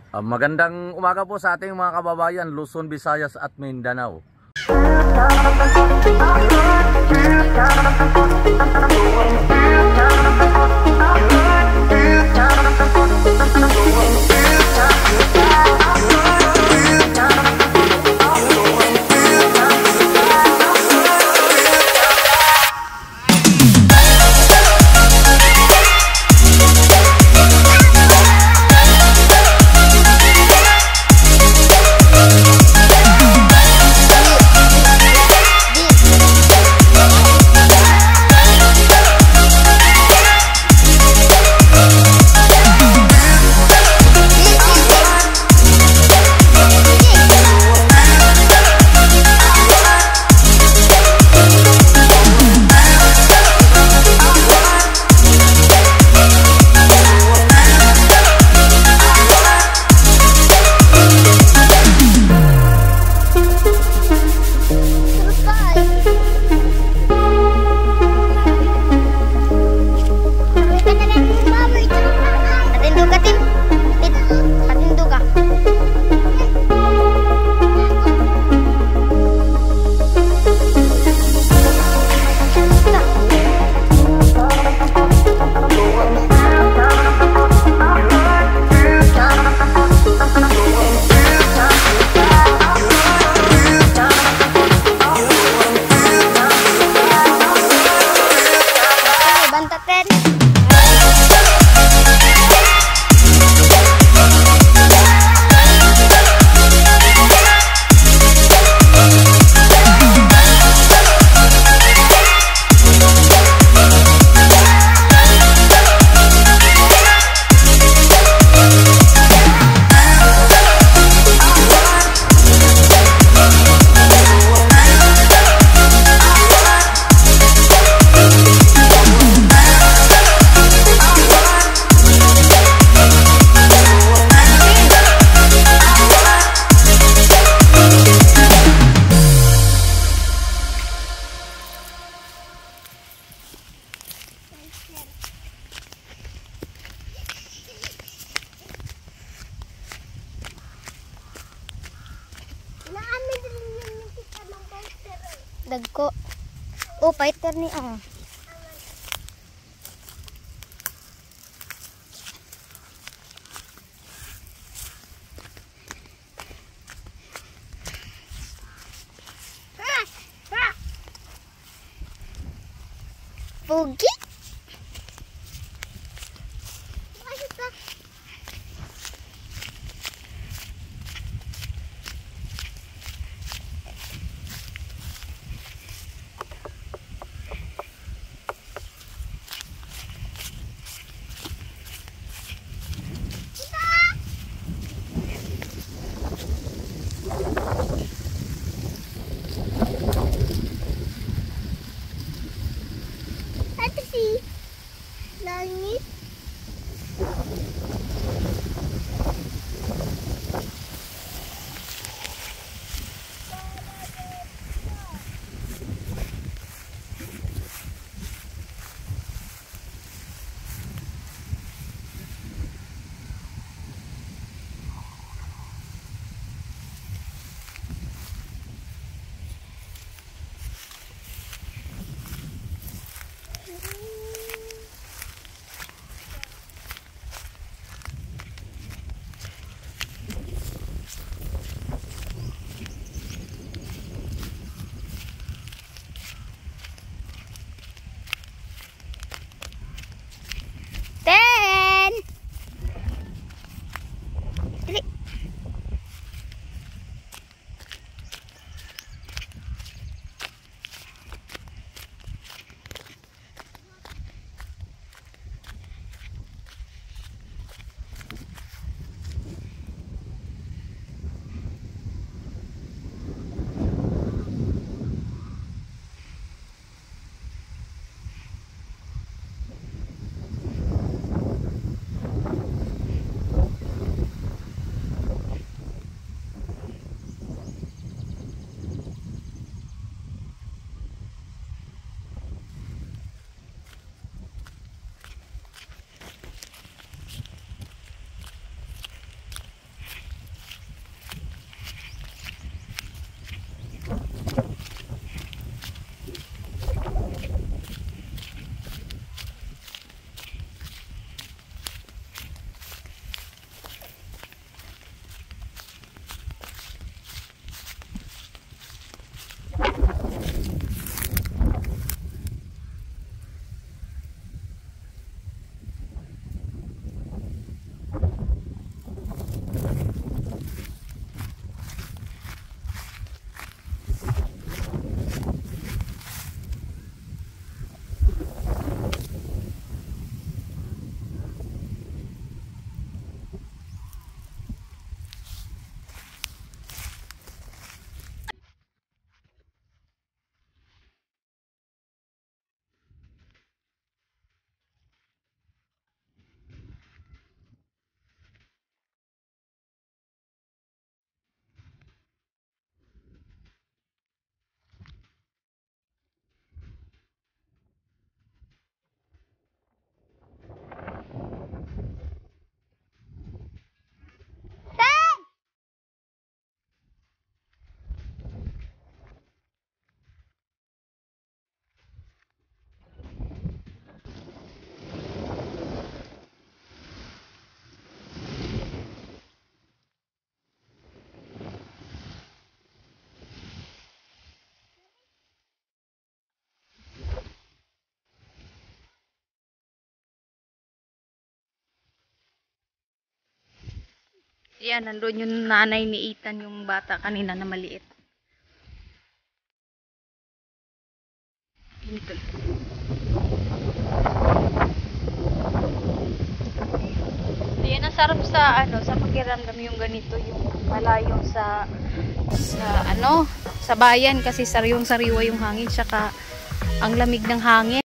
Magandang umaga po sa ating mga kababayan, Luzon, Visayas at Mindanao. Dagko. Oh, fighter ni ah. Pugi. Yan, nandun yung nanay ni Ethan, yung bata kanina na maliit. Dito. Yan ang sarap sa sa pakiramdam yung ganito, yung malayo sa sa bayan kasi sariwang-sariwa yung hangin, tsaka ang lamig ng hangin.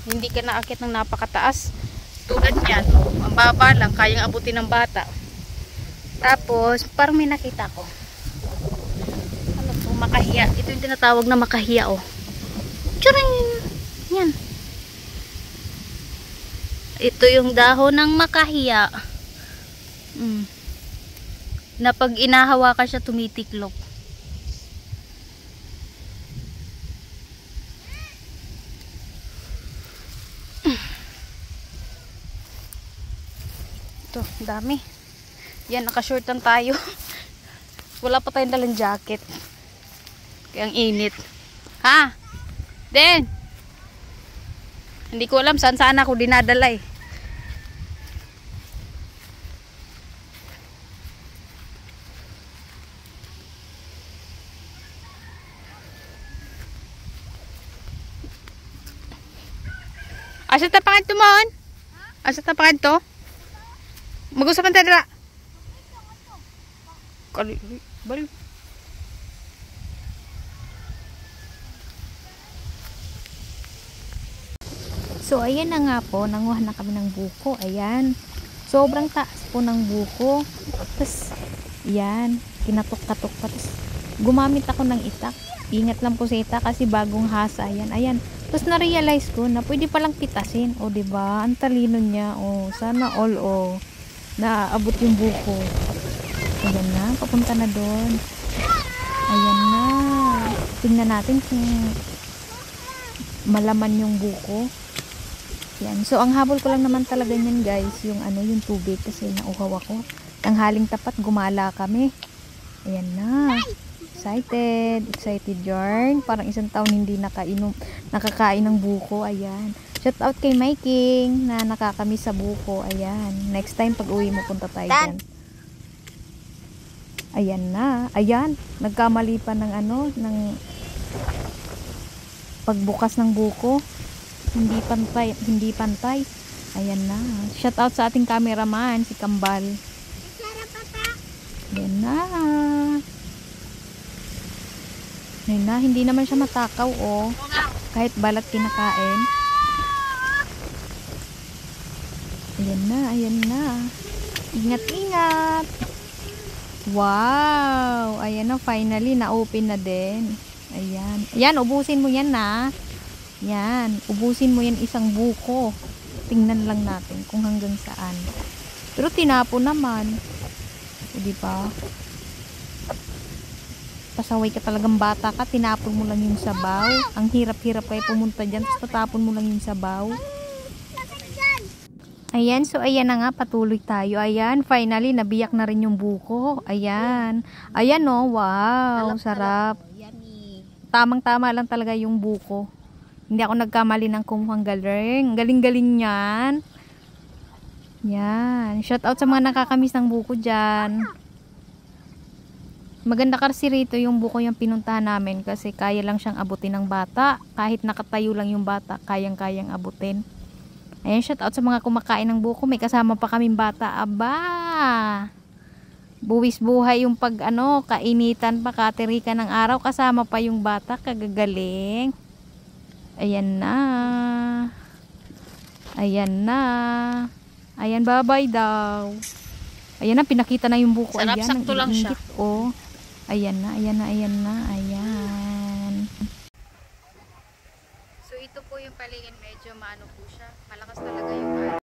Hindi ka naakit ng napakataas. Tulad niyan, ang baba lang, kayang abutin ng bata. Tapos, parang may nakita ko. Ano to? Makahiya. Ito yung tinatawag na makahiya, oh. Tsuring! Yan. Ito yung dahon ng makahiya. Na pag inahawakan siya, tumitiklop. Ito, dami. Yan, nakashortan tayo. Wala pa tayong dalang jacket. Kaya ang init. Ha? Den! Hindi ko alam saan ako dinadala eh. Asa tapangan to mon? Asa tapangan to? Mag-usapan tayo dala. Balik. So, ayan na nga po. Nanguha na kami ng buko. Ayan. Sobrang taas po ng buko. Tapos, ayan. Kinatok-katok pa. Tapos, gumamit ako ng itak. Ingat lang po sa itak kasi bagong hasa. Ayan. Ayan. Tapos, na-realize ko na pwede palang pitasin. O, diba? Ang talino niya. O, sana all, o. Naaabot yung buko. Ayan na. Papunta na doon. Ayan na. Tingnan natin kung malaman yung buko. Yan. So, ang habol ko lang naman talaga niyan, guys, yung yung tubig kasi nauhaw ako. Tanghaling tapat, gumala kami. Ayan na. Excited yarn. Parang isang taon hindi nakakain ng buko. Ayan. Shout out kay Miking na nakakamiss sa buko. Ayan. Next time pag uwi mo, punta tayo dyan. Ayan na. Ayan. Nagkamali pa ng ng pagbukas ng buko. Hindi pantay. Ayan na. Shout out sa ating cameraman, si Kambal. Ayan na. Ayan na. Hindi naman siya matakaw, oh. Kahit balat kinakain. Ayan na. Ayan na. Ingat. Wow. Ayan na. Finally, na-open na din. Ayan. Ayan, ubusin mo yan na. Yan, ubusin mo yan isang buko. Tingnan lang natin kung hanggang saan. Pero tinapon naman. O, diba? Pasaway ka talagang bata ka, tinapon mo lang yung sabaw. Ang hirap-hirap kayo pumunta dyan, tapos tatapon mo lang yung sabaw. Ayan, so ayan na nga, patuloy tayo. Ayan, finally, nabiyak na rin yung buko. Ayan. Ayan, oh, wow, sarap. Tamang-tama lang talaga yung buko. Hindi ako nagkamali ng kumuhang galing. Galing-galing yan. Yan. Shout out sa mga nakakamiss ng buko dyan. Maganda kasi rito yung buko yung pinuntahan namin kasi kaya lang siyang abutin ng bata. Kahit nakatayo lang yung bata, kayang-kayang abutin. Ayan, shout out sa mga kumakain ng buko. May kasama pa kaming bata. Aba! Buwis buhay yung kainitan pa, katerikan ng araw. Kasama pa yung bata. Kagagaling. Ayan na. Ayan na. Ayan, bye-bye daw. Ayan na, pinakita na yung buko. Sarap, Ayan, sakto lang siya. nag-iinggit. Oh. Ayan na, ayan na, ayan na, ayan. So ito po yung paligid, medyo maano po siya. Malakas talaga yung